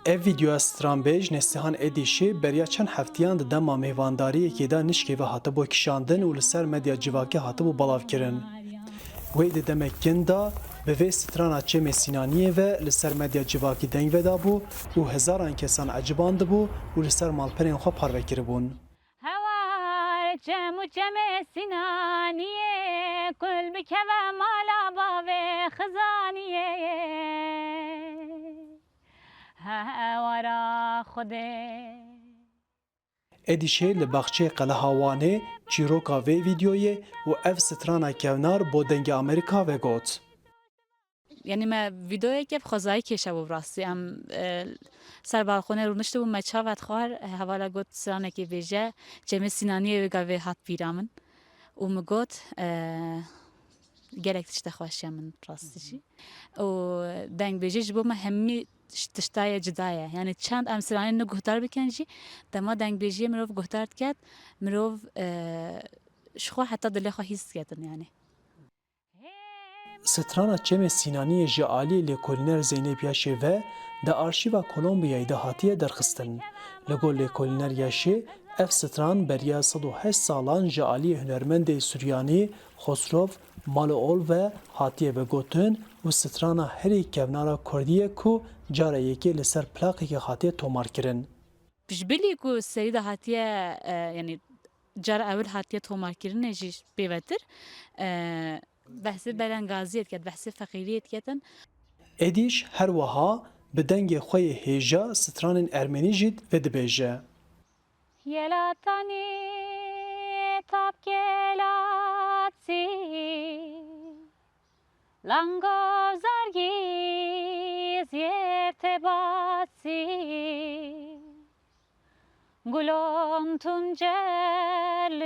Ev videoya stranbêj Neslihan Êdîşê beriya çend heftiyan di dema mêvandariyekê de nişkê ve hatibû kişandin û li ser medya civakî hatibû belavkirin. Wê di demek kin da bi vê strana Cemê Sînaniyê ve li ser medya civakî deng vedabû û hezaran kesan eciban dibû û li ser malperên xwe parvekiribûn. Hevar cem û Cemê Sînaniyê kul bikeve mala bavê xizaniyê hewara Xwedê. Êdîşê li baxçeyê Qeleha Wanê çîroka vê vîdyoyê û ev strana kevnar bo dengê Amerîka vegot. یعنی ما ویدیویی که بخوازایی کشه و راستی هم سر بالخونه رو نشته و مچه و خواهر حوالا گفت سرانه که ویژه جمع سینانیه و گوه هات بیرامن و مگوت گرک تشته خواشی من راستیشی و دنگ بیجیش بو ما همی تشتای جدایه یعنی چند ام سرانه نو گهتار بکنجی دما دنگ بیجی مروف گهتارد کرد مروف شخوا حتی دلی خواه هیست کردن یعنی Strana Cemê Sînaniyê ji aliyê lêkolîner Zeynep Yaşê ve di arşîva Kolombiyayê de hatiye derxistin. Li gor lêkolîner Yaşê, ev stran beriya 108 salan ji aliyê hunermendê Suryanî Xosrov Malool ve hatiye vegotin û strana herî kevnara Kurdî ku cara yekê li ser plaqekê hatiye tomarkirin. Pişbîlî ku serî de hatiye yani cara ewl hatiye tomarkirinê jî pêvetir behsê belengaziyê diket, behsê feqîriyê diketin. Êdîş her wiha bi dengê xwe yê hêja stranên Ermenî jî vedibêje. Yelatani tapkelatsi Langov zargiz yertebatsi Gulom tuncel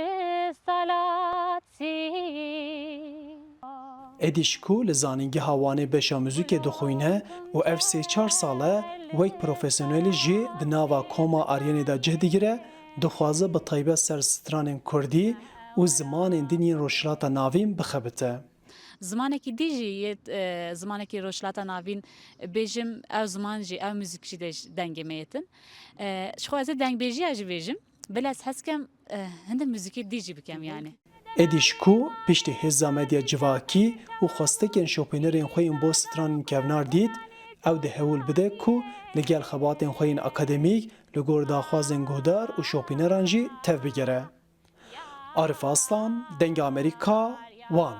salatsi Êdîş ku li zanîngeha Wanê beşa muzîkê dixwîne û ev sê çar sal e wek profesyonelî jî di nava koma Aryenê de cih digire, dixwaze bi taybet ser stranên Kurdî û zimanên dinên rojhilata navîn bixebite. Zimanekî dî jî zimanekî rojhilata navîn bêjim ew ziman jî ew muzîk jî de dengê me yetin. Ji xwe ez ê dengbêjiya jî bêjim, bilez hez kem hindik muzîkê dî jî bikem yani. Êdîş ku piştî hêza medya civakî û xwestekên şopînerên xwe yên bo stranên kevnar dît, ew di hewil bide ku li gel xebatên xwe yên akademîk li gor daxwazên guhdar û şopîneran jî tev bigere. Arif Aslan, Dengê Amerîka, Wan.